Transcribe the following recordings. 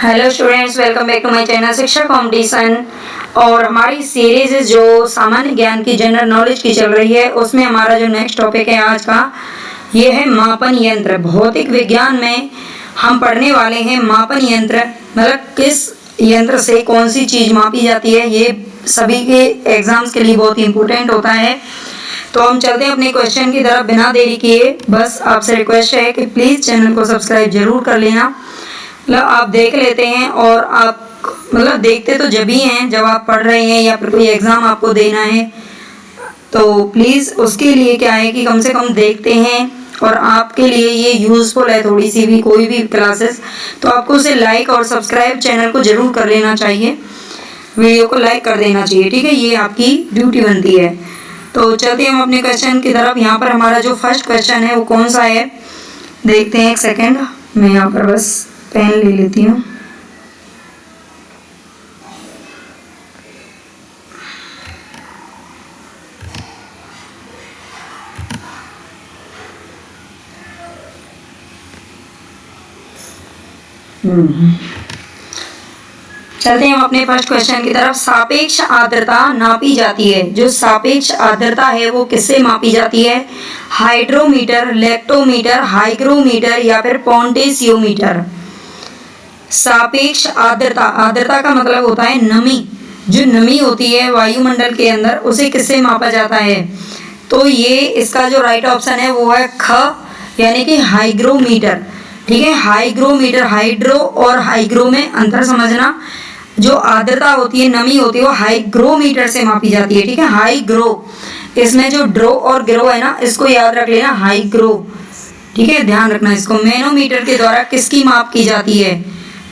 Hello students, welcome back to my channel Shiksha competition. और हमारी series जो सामान्य ज्ञान की जनरल नॉलेज की चल रही है, उसमें हमारा जो नेक्स्ट टॉपिक है आज का, ये है मापन यंत्र। भौतिक विज्ञान में हम पढ़ने वाले हैं मापन यंत्र, मतलब किस यंत्र से कौन सी चीज़ मापी जाती है। ये सभी के एग्जाम्स के लिए बहुत इंपॉर्टेंट होता है। तो हम चलते हैं अपने क्वेश्चन की तरफ बिना देरी किए। बस आपसे रिक्वेस्ट है कि प्लीज़ चैनल को सब्सक्राइब जरूर कर लेना। मतलब आप देख लेते हैं, और आप मतलब देखते तो जब ही हैं जब आप पढ़ रहे हैं या फिर कोई एग्ज़ाम आपको देना है। तो प्लीज़ उसके लिए क्या है कि कम से कम देखते हैं, और आपके लिए ये यूज़फुल है थोड़ी सी भी कोई भी क्लासेस, तो आपको उसे लाइक और सब्सक्राइब चैनल को ज़रूर कर लेना चाहिए, वीडियो को लाइक कर देना चाहिए, ठीक है। ये आपकी ड्यूटी बनती है। तो चलते हम अपने क्वेश्चन की तरफ। यहाँ पर हमारा जो फर्स्ट क्वेश्चन है वो कौन सा है, देखते हैं। एक सेकेंड, मैं यहाँ पर बस पेन ले लेती हूँ। चलते हैं हम अपने फर्स्ट क्वेश्चन की तरफ। सापेक्ष आर्द्रता नापी जाती है। जो सापेक्ष आर्द्रता है वो किससे मापी जाती है? हाइड्रोमीटर, लेक्टोमीटर, हाइग्रोमीटर या फिर पोटेंशियोमीटर। सापेक्ष आर्द्रता, आर्द्रता का मतलब होता है नमी। जो नमी होती है वायुमंडल के अंदर, उसे किससे मापा जाता है? तो ये इसका जो राइट ऑप्शन है वो है ख, यानी कि हाइग्रोमीटर, ठीक है। हाइग्रोमीटर, हाइड्रो और हाइग्रो में अंतर समझना। जो आर्द्रता होती है, नमी होती है, वो हाइग्रोमीटर से मापी जाती है, ठीक है। हाइग्रो, इसमें जो ड्रो और ग्रो है ना, इसको याद रख लेना, हाइग्रो, ठीक है, ध्यान रखना इसको। मैनोमीटर के द्वारा किसकी माप की जाती है?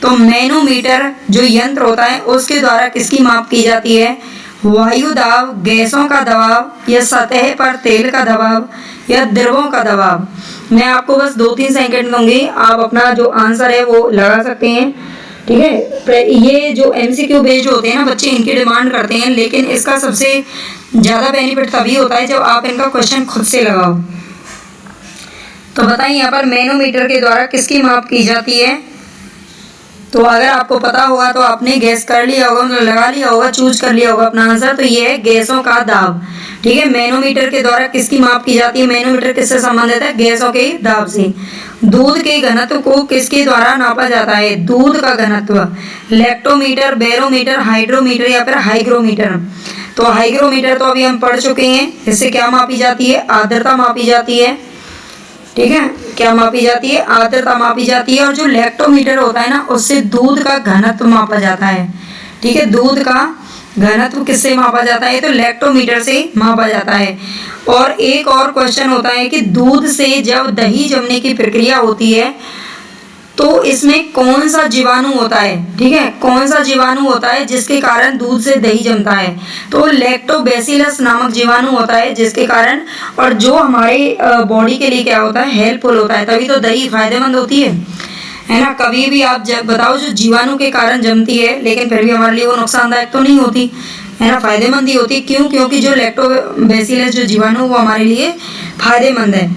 तो मैनोमीटर जो यंत्र होता है उसके द्वारा किसकी माप की जाती है? वायु दाब, गैसों का दबाव, या सतह पर तेल का दबाव, या द्रवों का दबाव। मैं आपको बस 2-3 सेकंड दूंगी, आप अपना जो आंसर है वो लगा सकते हैं, ठीक है। ये जो MCQ बेस्ड होते हैं ना बच्चे, इनकी डिमांड करते हैं, लेकिन इसका सबसे ज़्यादा बेनिफिट तभी होता है जब आप इनका क्वेश्चन खुद से लगाओ। तो बताइए यहाँ पर मैनोमीटर के द्वारा किसकी माप की जाती है? तो अगर आपको पता होगा तो आपने गैस कर लिया होगा, मतलब लगा लिया होगा, चूज कर लिया होगा अपना आंसर। तो ये है गैसों का दाब, ठीक है। मैनोमीटर के द्वारा किसकी माप की जाती है? मैनोमीटर किससे संबंधित है? गैसों के दाब से। दूध के घनत्व को किसके द्वारा नापा जाता है? दूध का घनत्व। लेक्टोमीटर, बैरोमीटर, हाइड्रोमीटर या फिर हाइग्रोमीटर। तो हाइग्रोमीटर तो अभी हम पढ़ चुके हैं। इससे क्या मापी जाती है? आर्द्रता मापी जाती है, ठीक है। क्या मापी जाती है? आर्द्रता मापी जाती है। और जो लेक्टोमीटर होता है ना, उससे दूध का घनत्व मापा जाता है, ठीक है। दूध का घनत्व किससे मापा जाता है? तो लेक्टोमीटर से मापा जाता है। और एक और क्वेश्चन होता है कि दूध से जब दही जमने की प्रक्रिया होती है तो इसमें कौन सा जीवाणु होता है, ठीक है। कौन सा जीवाणु होता है जिसके कारण दूध से दही जमता है? तो लैक्टोबैसिलस नामक जीवाणु होता है जिसके कारण, और जो हमारे बॉडी के लिए क्या होता है? हेल्पफुल होता है, तभी तो दही फायदेमंद होती है ना। कभी भी आप बताओ जो जीवाणु के कारण जमती है, लेकिन फिर भी हमारे लिए वो नुकसानदायक तो नहीं होती है ना, फायदेमंद ही होती है। क्यों? क्योंकि जो लैक्टोबैसिलस जो जीवाणु वो हमारे लिए फायदेमंद है।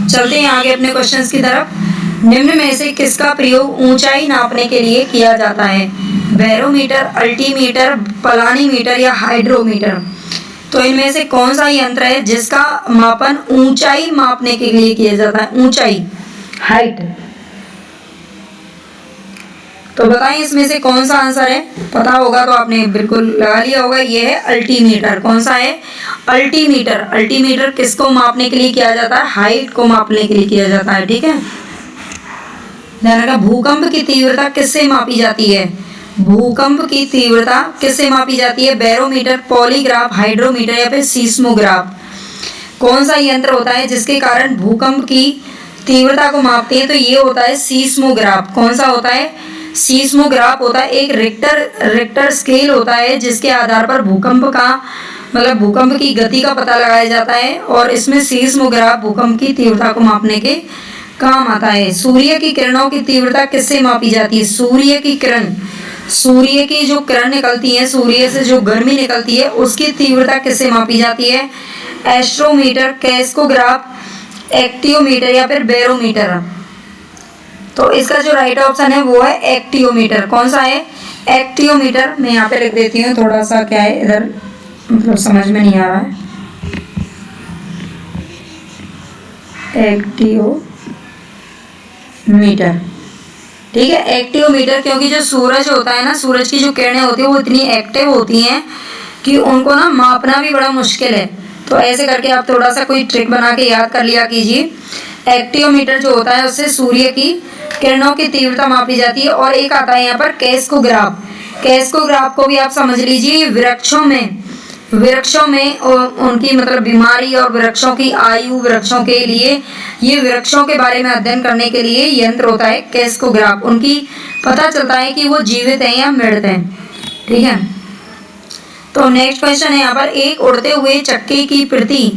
चलते हैं आगे अपने क्वेश्चन की तरफ। निम्न में से किसका प्रयोग ऊंचाई नापने के लिए किया जाता है? बैरोमीटर, अल्टीमीटर, प्लानीमीटर या हाइड्रोमीटर। तो इनमें से कौन सा यंत्र है जिसका मापन ऊंचाई मापने के लिए किया जाता है? ऊंचाई, हाइट। तो बताएं इसमें से कौन सा आंसर है? पता होगा तो आपने बिल्कुल लगा लिया होगा। ये है अल्टीमीटर। कौन सा है? अल्टीमीटर। अल्टीमीटर किसको मापने के लिए किया जाता है? हाइट को मापने के लिए किया जाता है, ठीक है। ध्यान रखना। भूकंप की तीव्रता किससे मापी जाती है? भूकंप की तीव्रता किससे मापी जाती है? बैरोमीटर, पॉलीग्राफ, हाइड्रोमीटर या फिर सीस्मोग्राफ। कौन सा यंत्र होता है जिसके कारण भूकंप की तीव्रता को मापते हैं? तो ये होता है सीस्मोग्राफ। कौन सा होता है? सीस्मोग्राफ होता है एक रिक्टर स्केल होता है जिसके आधार पर भूकंप का मतलब भूकंप की गति का पता लगाया जाता है, और इसमें सीस्मोग्राफ भूकंप की तीव्रता को मापने के काम आता है। सूर्य की किरणों की तीव्रता किससे मापी जाती है? सूर्य की किरण, सूर्य की जो किरण निकलती है, सूर्य से जो गर्मी निकलती है, उसकी तीव्रता किससे मापी जाती है? एस्ट्रोमीटर, कैस्कोग्राफ, एक्टियोमीटर या फिर बैरोमीटर। तो इसका जो राइट ऑप्शन है वो है एक्टियोमीटर। कौन सा है? एक्टियोमीटर। मैं यहाँ पे लिख देती हूँ, थोड़ा सा क्या है इधर मतलब समझ में नहीं आ रहा है। एक्टियोमीटर, ठीक है, एक्टियोमीटर। क्योंकि जो सूरज होता है ना, सूरज की जो किरणें होती है वो इतनी एक्टिव होती हैं कि उनको ना मापना भी बड़ा मुश्किल है। तो ऐसे करके आप थोड़ा सा कोई ट्रिक बना के याद कर लिया कीजिए। एक्टियोमीटर जो होता है उससे सूर्य की किरणों की तीव्रता मापी जाती है। और एक आता है यहाँ पर कैस्कोग्राफ। कैस्कोग्राफ को भी आप समझ लीजिए, वृक्षों में उनकी मतलब बीमारी और वृक्षों की आयु, वृक्षों के लिए, ये वृक्षों के बारे में अध्ययन करने के लिए यंत्र होता है कैस्कोग्राफ। उनकी पता चलता है कि वो जीवित हैं या मृत हैं, ठीक है। तो नेक्स्ट क्वेश्चन है यहाँ पर, एक उड़ते हुए चक्के की प्रति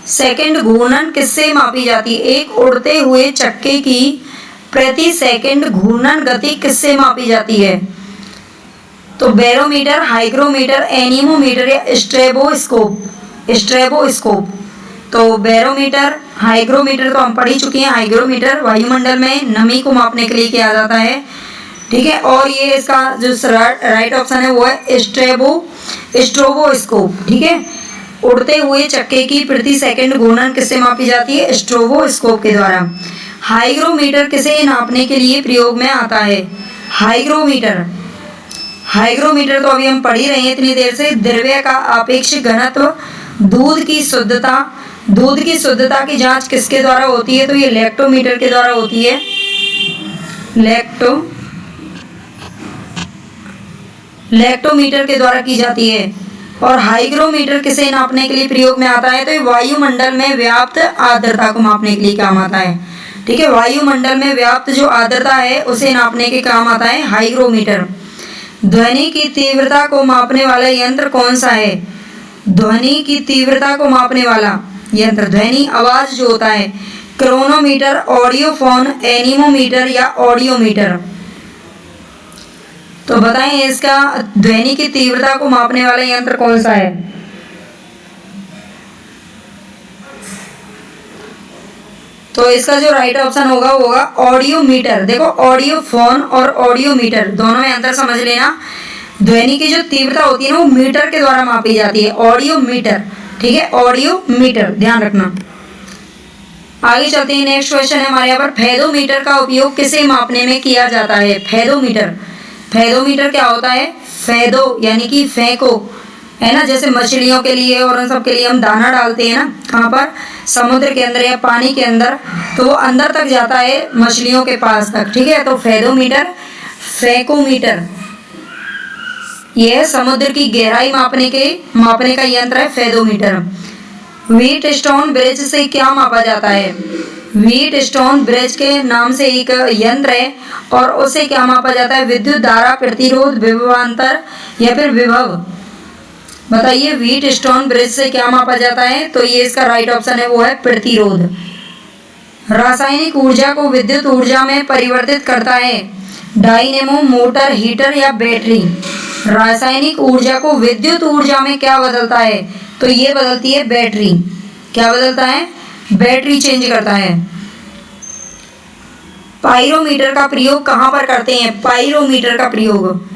सेकंड घूर्णन किससे मापी जाती है? एक उड़ते हुए चक्के की प्रति सेकंड घूर्णन गति किससे मापी जाती है? तो बैरोमीटर, हाइग्रोमीटर, एनीमोमीटर या स्ट्रेबोस्कोप। तो बैरोमीटर, हाइग्रोमीटर तो हम पढ़ ही चुके हैं। हाइग्रोमीटर वायुमंडल में नमी को मापने के लिए किया जाता है, ठीक है। और ये इसका जो राइट ऑप्शन है वो है स्ट्रोबोस्कोप, ठीक है। उड़ते हुए चक्के की प्रति सेकंड घूर्णन किससे मापी जाती है? स्ट्रोबोस्कोप के द्वारा। हाइग्रोमीटर किसे नापने के लिए प्रयोग में आता है? हाइग्रोमीटर तो अभी हम पढ़ ही रहे हैं इतनी देर से। द्रव्य का आपेक्षिक घनत्व, दूध की शुद्धता की जांच किसके द्वारा होती है? तो ये लैक्टोमीटर के द्वारा होती है। लैक्टोमीटर के द्वारा की जाती है। और हाइग्रोमीटर किसे नापने के लिए प्रयोग में आता है? तो ये वायुमंडल में व्याप्त आर्द्रता को मापने के लिए काम आता है, ठीक है। वायुमंडल में व्याप्त जो आर्द्रता है उसे नापने के काम आता है हाइग्रोमीटर। ध्वनि की तीव्रता को मापने वाला यंत्र कौन सा है? ध्वनि की तीव्रता को मापने वाला यंत्र, ध्वनि आवाज जो होता है, क्रोनोमीटर, ऑडियोफोन, एनीमोमीटर या ऑडियोमीटर। तो बताएं इसका ध्वनि की तीव्रता को मापने वाला यंत्र कौन सा है? तो इसका जो राइट ऑप्शन होगा वो होगा ऑडियोमीटर। देखो, ऑडियोफोन और ऑडियोमीटर दोनों में अंतर समझ लेना। ध्वनि की जो तीव्रता होती है ना वो मीटर के द्वारा मापी जाती है, ऑडियोमीटर, ठीक है, ऑडियोमीटर, ध्यान रखना। आगे चलते हैं, नेक्स्ट क्वेश्चन है हमारे यहाँ पर, फेदोमीटर का उपयोग किसे मापने में किया जाता है? फेदोमीटर क्या होता है? फेदो यानी कि फेंको, है ना, जैसे मछलियों के लिए और उन सब के लिए हम दाना डालते हैं ना, कहाँ पर? समुद्र के अंदर या पानी के अंदर, तो वो अंदर तक जाता है मछलियों के पास तक, ठीक है। तो फेदोमीटर, फेकोमीटर, यह समुद्र की गहराई मापने का यंत्र है फेदोमीटर। व्हीटस्टोन ब्रिज से क्या मापा जाता है? व्हीटस्टोन ब्रिज के नाम से एक यंत्र है और उसे क्या मापा जाता है? विद्युत धारा, प्रतिरोध, विभवांतर या फिर विभव। बताइए, व्हीटस्टोन ब्रिज से क्या मापा जाता है? तो ये इसका राइट ऑप्शन है वो है प्रतिरोध। रासायनिक ऊर्जा को विद्युत ऊर्जा में परिवर्तित करता है डायनेमो, मोटर, हीटर या बैटरी। रासायनिक ऊर्जा को विद्युत ऊर्जा में क्या बदलता है? तो ये बदलती है बैटरी। क्या बदलता है? बैटरी चेंज करता है। पाइरोमीटर का प्रयोग कहाँ पर करते हैं? पाइरोमीटर का प्रयोग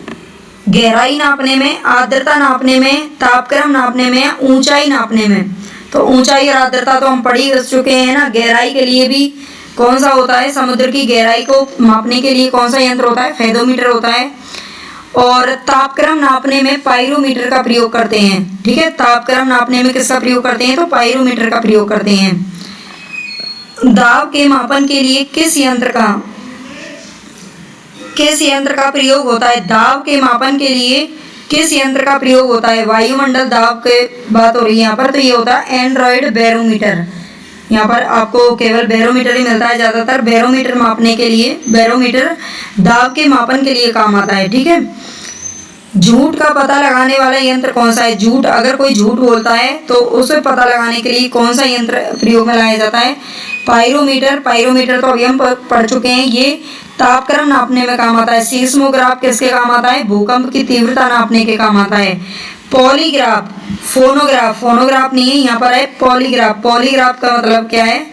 गहराई नापने में, आर्द्रता नापने में, तापक्रम नापने में, ऊंचाई नापने में। तो ऊंचाई और आर्द्रता तो हम पढ़ ही चुके हैं ना। गहराई के लिए भी कौन सा होता है? समुद्र की गहराई को मापने के लिए कौन सा यंत्र होता है? फेदोमीटर होता है। और तापक्रम नापने में पाइरोमीटर का प्रयोग करते हैं, ठीक है। तापक्रम नापने में किसका प्रयोग करते हैं? तो पाइरोमीटर का प्रयोग करते हैं। दाब के मापन के लिए किस यंत्र का प्रयोग होता है? दाब के मापन के लिए किस यंत्र का प्रयोग होता है? वायुमंडल दाब के बात हो रही है यहाँ पर, तो ये होता है एंड्रॉइड बैरोमीटर। यहाँ पर आपको केवल बैरोमीटर ही मिलता है ज़्यादातर। बैरोमीटर मापने के लिए, बैरोमीटर दाब के मापन के लिए काम आता है, ठीक है। झूठ का पता लगाने वाला यंत्र कौन सा है? झूठ, अगर कोई झूठ बोलता है तो उसे पता लगाने के लिए कौन सा यंत्र प्रयोग में लाया जाता है? पाइरोमीटर। पाइरोमीटर तो अभी हम पढ़ चुके हैं, ये तापक्रम नापने में काम आता है। सीस्मोग्राफ किसके काम आता है? भूकंप की तीव्रता नापने के काम आता है। पॉलीग्राफ, फोनोग्राफ नहीं है यहाँ पर है पॉलीग्राफ। पॉलीग्राफ का मतलब क्या है?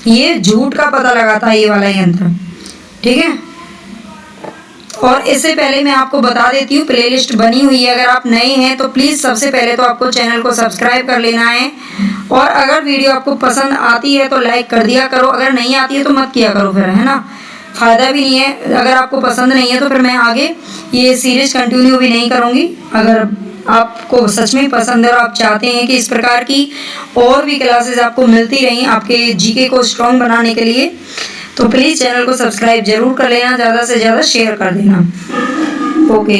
ये झूठ का पता लगाता है, ये वाला यंत्र। ठीक है। और इससे पहले मैं आपको बता देती हूँ प्लेलिस्ट बनी हुई है, अगर आप नए हैं तो प्लीज़ सबसे पहले तो आपको चैनल को सब्सक्राइब कर लेना है, और अगर वीडियो आपको पसंद आती है तो लाइक कर दिया करो, अगर नहीं आती है तो मत किया करो फिर, है ना, फ़ायदा भी नहीं है। अगर आपको पसंद नहीं है तो फिर मैं आगे ये सीरीज़ कंटिन्यू भी नहीं करूँगी। अगर आपको सच में पसंद है और आप चाहते हैं कि इस प्रकार की और भी क्लासेस आपको मिलती रहें आपके जीके को स्ट्रॉन्ग बनाने के लिए, तो प्लीज़ चैनल को सब्सक्राइब जरूर कर लेना, ज़्यादा से ज़्यादा शेयर कर देना। ओके।